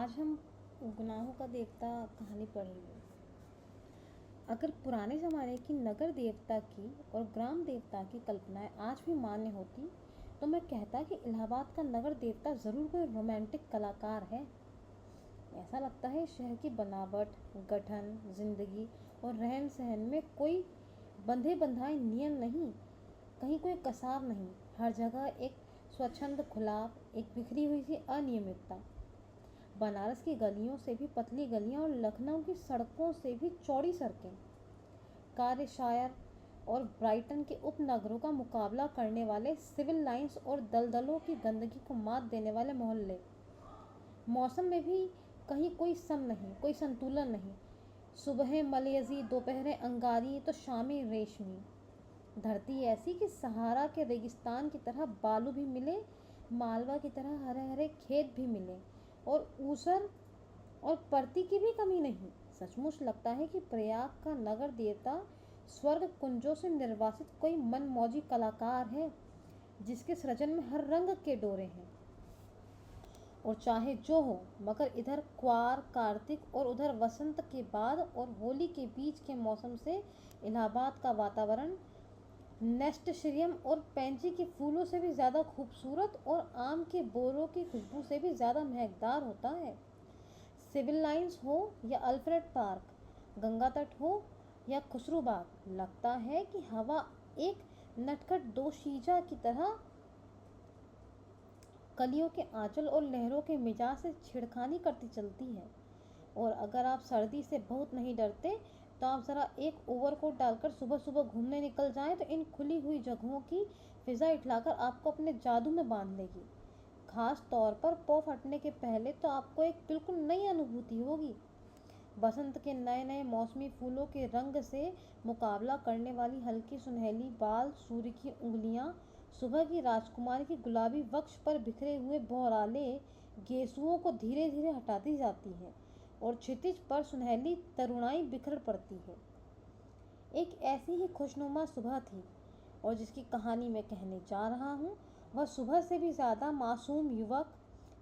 आज हम गुनाहों का देवता कहानी पढ़ेंगे। अगर पुराने ज़माने की नगर देवता की और ग्राम देवता की कल्पनाएं आज भी मान्य होती तो मैं कहता कि इलाहाबाद का नगर देवता ज़रूर कोई रोमांटिक कलाकार है। ऐसा लगता है शहर की बनावट, गठन, जिंदगी और रहन सहन में कोई बंधे बंधाए नियम नहीं, कहीं कोई कसाव नहीं। हर जगह एक स्वच्छंद खुलाव, एक बिखरी हुई सी अनियमितता। बनारस की गलियों से भी पतली गलियां और लखनऊ की सड़कों से भी चौड़ी सड़कें, कार्यशायर और ब्राइटन के उपनगरों का मुकाबला करने वाले सिविल लाइंस और दलदलों की गंदगी को मात देने वाले मोहल्ले। मौसम में भी कहीं कोई सम नहीं, कोई संतुलन नहीं। सुबह मलयजी, दोपहरें अंगारी तो शामें रेशमी। धरती ऐसी कि सहारा के रेगिस्तान की तरह बालू भी मिले, मालवा की तरह हरे हरे खेत भी मिले और ऊसर और परती की भी कमी नहीं। सचमुच लगता है कि प्रयाग का नगर देवता स्वर्ग कुंजों से निर्वासित कोई मनमौजी कलाकार है, जिसके सृजन में हर रंग के डोरे हैं। और चाहे जो हो, मगर इधर क्वार, कार्तिक और उधर वसंत के बाद और होली के बीच के मौसम से इलाहाबाद का वातावरण नेस्टशिरियम और पैंजी के फूलों से भी ज़्यादा खूबसूरत और आम के बोरों की खुशबू से भी ज़्यादा महकदार होता है। सिविल लाइंस हो या अल्फ्रेड पार्क, गंगा तट हो या खुसरू बाग, लगता है कि हवा एक नटखट दोशीजा की तरह कलियों के आंचल और लहरों के मिजाज से छिड़खानी करती चलती है। और अगर आप सर्दी से बहुत नहीं डरते तो आप ज़रा एक ओवरकोट डालकर सुबह सुबह घूमने निकल जाएं तो इन खुली हुई जगहों की फिजा इठलाकर आपको अपने जादू में बांध लेगी। खास तौर पर पौ फटने के पहले तो आपको एक बिल्कुल नई अनुभूति होगी। बसंत के नए नए मौसमी फूलों के रंग से मुकाबला करने वाली हल्की सुनहली बाल, सूर्य की उंगलियां, सुबह की राजकुमारी की गुलाबी वक्ष पर बिखरे हुए बहराले गेसुओं को धीरे धीरे हटाती जाती है और क्षितिज पर सुनहली तरुणाई बिखर पड़ती है। एक ऐसी ही खुशनुमा सुबह थी और जिसकी कहानी मैं कहने जा रहा हूँ वह सुबह से भी ज़्यादा मासूम युवक,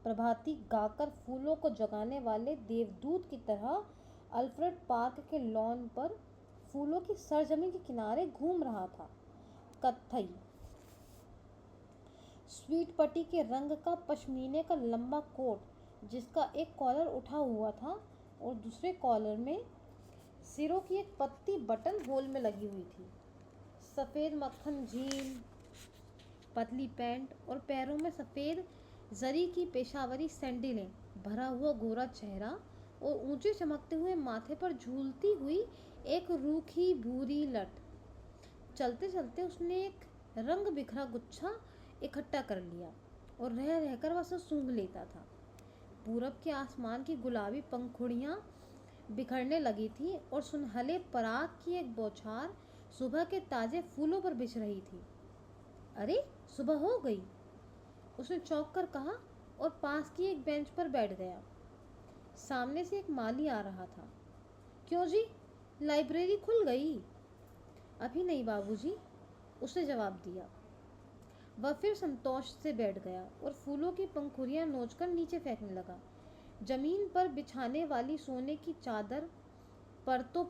प्रभाती गाकर फूलों को जगाने वाले देवदूत की तरह अल्फ्रेड पार्क के लॉन पर फूलों की सरजमी के किनारे घूम रहा था। कत्थई स्वीट पट्टी के रंग का पश्मीने का लंबा कोट, जिसका एक कॉलर उठा हुआ था और दूसरे कॉलर में सिरों की एक पत्ती बटन होल में लगी हुई थी। सफ़ेद मक्खन झील, पतली पैंट और पैरों में सफ़ेद जरी की पेशावरी सैंडलें, भरा हुआ गोरा चेहरा और ऊंचे चमकते हुए माथे पर झूलती हुई एक रूखी भूरी लट। चलते चलते उसने एक रंग बिखरा गुच्छा इकट्ठा कर लिया और रह रहकर वह उसे सूंघ लेता था। पूरब के आसमान की गुलाबी पंखुड़ियाँ बिखरने लगी थी और सुनहले पराग की एक बौछार सुबह के ताजे फूलों पर बिछ रही थी। अरे, सुबह हो गई, उसने चौंक कर कहा और पास की एक बेंच पर बैठ गया। सामने से एक माली आ रहा था। क्यों जी, लाइब्रेरी खुल गई? अभी नहीं बाबूजी, उसने जवाब दिया। वह फिर संतोष से बैठ गया और फूलों की पंखुड़ियाँ नोचकर नीचे फेंकने लगा। जमीन पर बिछाने वाली सोने की चादर परतों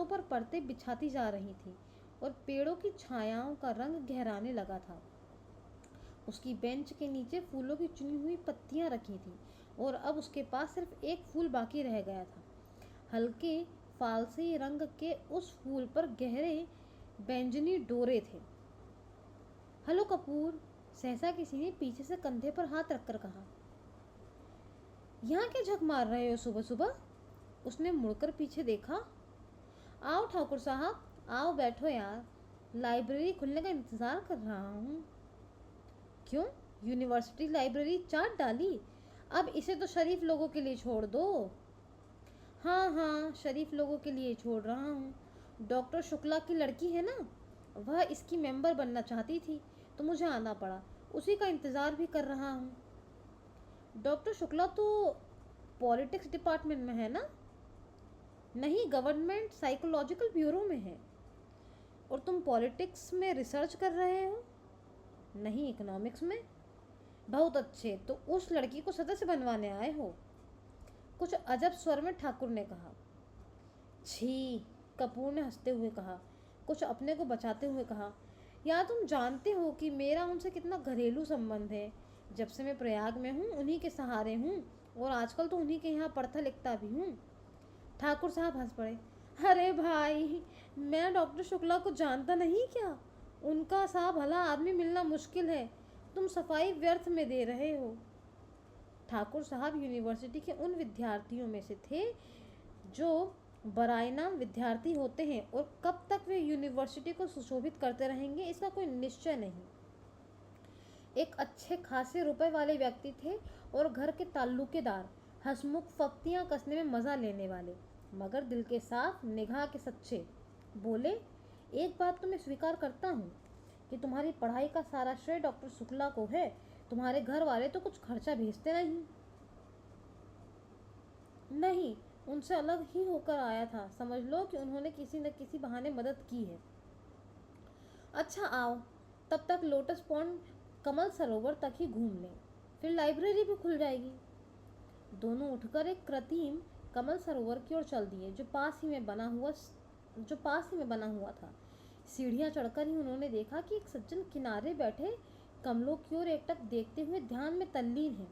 पर परतें बिछाती जा रही थी और पेड़ों की छायाओं का रंग गहराने लगा था। उसकी बेंच के नीचे फूलों की चुनी हुई पत्तियां रखी थीं और अब उसके पास सिर्फ एक फूल बाकी रह गया था। हल्के फालसी रंग के उस फूल पर गहरे बैंगनी डोरे थे। हेलो कपूर, सहसा किसी ने पीछे से कंधे पर हाथ रखकर कहा। यहाँ क्या झक मार रहे हो सुबह सुबह? उसने मुड़कर पीछे देखा। आओ ठाकुर साहब, आओ बैठो यार, लाइब्रेरी खुलने का इंतज़ार कर रहा हूँ। क्यों, यूनिवर्सिटी लाइब्रेरी चाट डाली? अब इसे तो शरीफ लोगों के लिए छोड़ दो। हाँ हाँ, शरीफ लोगों के लिए छोड़ रहा हूँ। डॉक्टर शुक्ला की लड़की है ना, वह इसकी मेंबर बनना चाहती थी तो मुझे आना पड़ा। उसी का इंतज़ार भी कर रहा हूँ। डॉक्टर शुक्ला तो पॉलिटिक्स डिपार्टमेंट में है ना? नहीं, गवर्नमेंट साइकोलॉजिकल ब्यूरो में है। और तुम पॉलिटिक्स में रिसर्च कर रहे हो? नहीं, इकोनॉमिक्स में। बहुत अच्छे, तो उस लड़की को सदस्य बनवाने आए हो? कुछ अजब स्वर में ठाकुर ने कहा। छी, कपूर ने हंसते हुए कहा, कुछ अपने को बचाते हुए कहा। यार तुम जानते हो कि मेरा उनसे कितना घरेलू संबंध है। जब से मैं प्रयाग में हूँ उन्हीं के सहारे हूँ, और आजकल तो उन्हीं के यहाँ पढ़ता लिखता भी हूँ। ठाकुर साहब हंस पड़े। अरे भाई, मैं डॉक्टर शुक्ला को जानता नहीं क्या? उनका सा भला आदमी मिलना मुश्किल है। तुम सफाई व्यर्थ में दे रहे हो। ठाकुर साहब यूनिवर्सिटी के उन विद्यार्थियों में से थे जो बराइनाम विद्यार्थी होते हैं, और कब तक वे यूनिवर्सिटी को सुशोभित करते रहेंगे इसका कोई निश्चय नहीं। एक अच्छे खासे रुपए वाले व्यक्ति थे और घर के ताल्लुकेदार, हंसमुख, फप्तियाँ कसने में मज़ा लेने वाले, मगर दिल के साफ, निगाह के सच्चे। बोले, एक बात तो मैं स्वीकार करता हूँ कि तुम्हारी पढ़ाई का सारा श्रेय डॉक्टर शुक्ला को है। तुम्हारे घर वाले तो कुछ खर्चा भेजते नहीं। नहीं, उनसे अलग ही होकर आया था। समझ लो कि उन्होंने किसी न किसी बहाने मदद की है। अच्छा आओ, तब तक लोटस पॉन्ड कमल सरोवर तक ही घूम लें, फिर लाइब्रेरी भी खुल जाएगी। दोनों उठकर एक कृत्रिम कमल सरोवर की ओर चल दिए जो पास ही में बना हुआ था। सीढ़ियाँ चढ़कर ही उन्होंने देखा कि एक सज्जन किनारे बैठे कमलों की ओर एकटक देखते हुए ध्यान में तल्लीन है।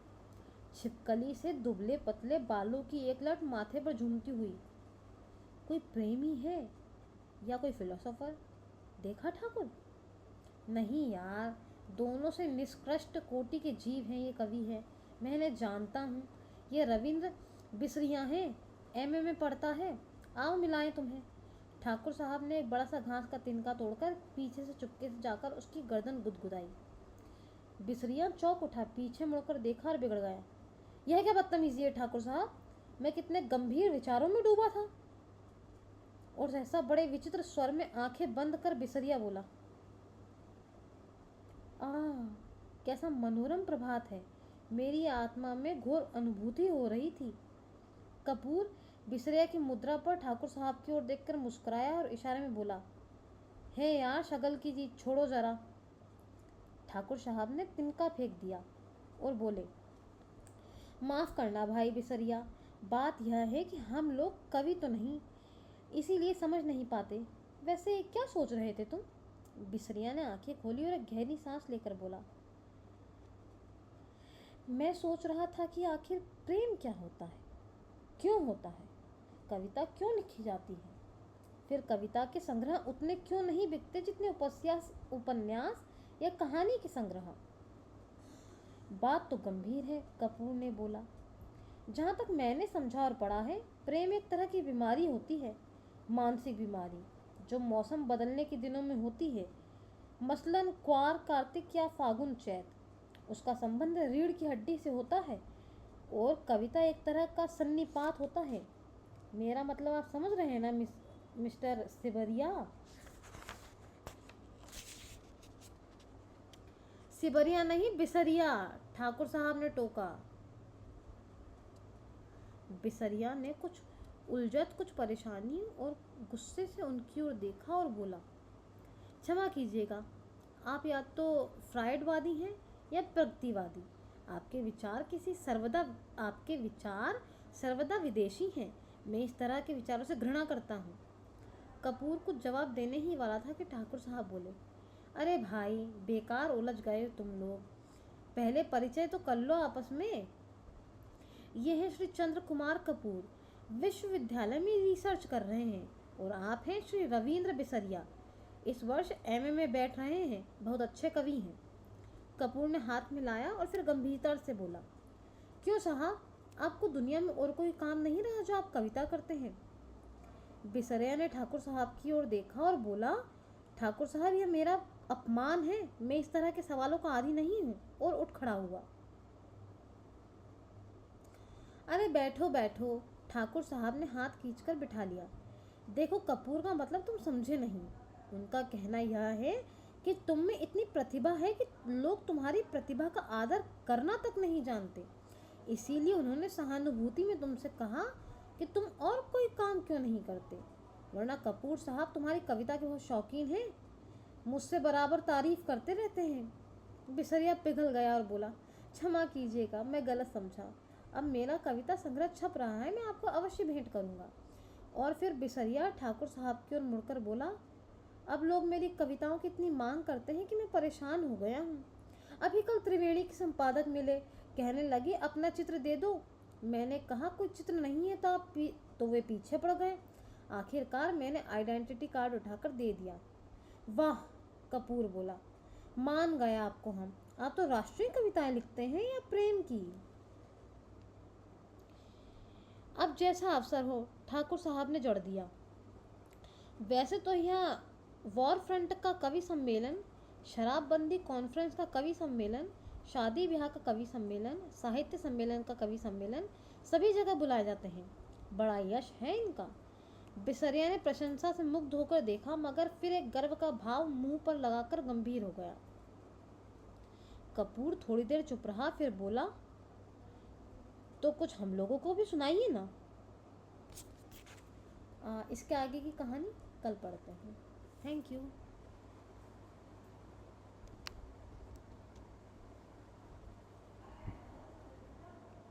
छिपकली से दुबले पतले बालों की एक लट माथे पर झूमती हुई। कोई प्रेमी है या कोई फिलोसोफर? देखा ठाकुर? नहीं यार, दोनों से निष्कृष्ट कोटि के जीव हैं ये कवि है। मैं इन्हें जानता हूँ। ये रविंद्र बिसरिया हैं, एमए में पढ़ता है। आओ मिलाएं तुम्हें। ठाकुर साहब ने एक बड़ा सा घास का तिनका तोड़कर पीछे से चुपके से जाकर उसकी गर्दन गुदगुदाई। बिसरिया चौंक उठा, पीछे मुड़कर देखा और बिगड़ गया। यह क्या बदतमीजी है ठाकुर साहब? मैं कितने गंभीर विचारों में डूबा था। और सहसा बड़े विचित्र स्वर में आंखें बंद कर बिसरिया बोला, कैसा मनोरम प्रभात है। मेरी आत्मा में घोर अनुभूति हो रही थी। कपूर बिसरिया की मुद्रा पर ठाकुर साहब की ओर देखकर मुस्कुराया और इशारे में बोला, हे यार शगल की चीज छोड़ो जरा। ठाकुर साहब ने तिनका फेंक दिया और बोले, माफ़ करना भाई बिसरिया, बात यह है कि हम लोग कवि तो नहीं, इसीलिए समझ नहीं पाते। वैसे क्या सोच रहे थे तुम? बिसरिया ने आंखें खोली और एक गहरी सांस लेकर बोला, मैं सोच रहा था कि आखिर प्रेम क्या होता है, क्यों होता है, कविता क्यों लिखी जाती है, फिर कविता के संग्रह उतने क्यों नहीं बिकते जितने उपन्यास या कहानी के संग्रह। बात तो गंभीर है, कपूर ने बोला। जहाँ तक मैंने समझा और पढ़ा है, प्रेम एक तरह की बीमारी होती है, मानसिक बीमारी, जो मौसम बदलने के दिनों में होती है। मसलन क्वार, कार्तिक या फागुन, चैत। उसका संबंध रीढ़ की हड्डी से होता है, और कविता एक तरह का सन्निपात होता है। मेरा मतलब आप समझ रहे हैं ना मिस्टर सिबरिया? सिबरिया नहीं, बिसरिया, ठाकुर साहब ने टोका। बिसरिया ने कुछ उलझत, कुछ परेशानी और गुस्से से उनकी ओर देखा और बोला, क्षमा कीजिएगा, आप या तो फ्राइडवादी हैं या प्रगतिवादी। आपके विचार सर्वदा विदेशी हैं। मैं इस तरह के विचारों से घृणा करता हूँ। कपूर कुछ जवाब देने ही वाला था कि ठाकुर साहब बोले, अरे भाई, बेकार उलझ गए तुम लोग, पहले परिचय तो कर लो आपस में। ये हैं श्री चंद्र कुमार कपूर, विश्वविद्यालय में रिसर्च कर रहे हैं, और आप हैं श्री रविंद्र बिसरिया, इस वर्ष एमए में बैठ रहे हैं, बहुत अच्छे कवि हैं। कपूर ने हाथ मिलाया और फिर गंभीरता से बोला, क्यों साहब, आपको दुनिया में और कोई काम नहीं रहा जो आप कविता करते हैं? बिसरिया ने ठाकुर साहब की ओर देखा और बोला, ठाकुर साहब, यह मेरा अपमान है, मैं इस तरह के सवालों का आदी नहीं हूँ, और उठ खड़ा हुआ। अरे बैठो बैठो, ठाकुर साहब ने हाथ खींचकर बिठा लिया। देखो कपूर का मतलब तुम समझे नहीं। उनका कहना यह है कि तुम में इतनी प्रतिभा है कि लोग तुम्हारी प्रतिभा का आदर करना तक नहीं जानते। इसीलिए उन्होंने सहानुभूति में तुमसे कहा कि तुम और कोई काम क्यों नहीं करते, वरना कपूर साहब तुम्हारी कविता के बहुत शौकीन हैं, मुझसे बराबर तारीफ करते रहते हैं। बिसरिया पिघल गया और बोला, क्षमा कीजिएगा, मैं गलत समझा। अब मेरा कविता संग्रह छप रहा है, मैं आपको अवश्य भेंट करूँगा। और फिर बिसरिया ठाकुर साहब की ओर मुड़कर बोला, अब लोग मेरी कविताओं की इतनी मांग करते हैं कि मैं परेशान हो गया हूँ। अभी कल त्रिवेणी के संपादक मिले, कहने लगे अपना चित्र दे दो। मैंने कहा कोई चित्र नहीं है, तो वे पीछे पड़ गए। आखिरकार मैंने आइडेंटिटी कार्ड उठाकर दे दिया। वाह, कपूर बोला, मान गया आपको हम। आप तो राष्ट्रीय कविताएं लिखते हैं या प्रेम की? अब जैसा अवसर हो, ठाकुर साहब ने जोड़ दिया। वैसे तो यह वॉर फ्रंट का कवि सम्मेलन, शराबबंदी कॉन्फ्रेंस का कवि सम्मेलन, शादी ब्याह का कवि सम्मेलन, साहित्य सम्मेलन का कवि सम्मेलन, सभी जगह बुलाए जाते हैं। बड़ा यश है इनका। बिसरिया ने प्रशंसा से मुग्ध होकर देखा, मगर फिर एक गर्व का भाव मुंह पर लगाकर गंभीर हो गया। कपूर थोड़ी देर चुप रहा, फिर बोला, तो कुछ हम लोगों को भी सुनाइए ना। इसके आगे की कहानी कल पढ़ते हैं। Thank you.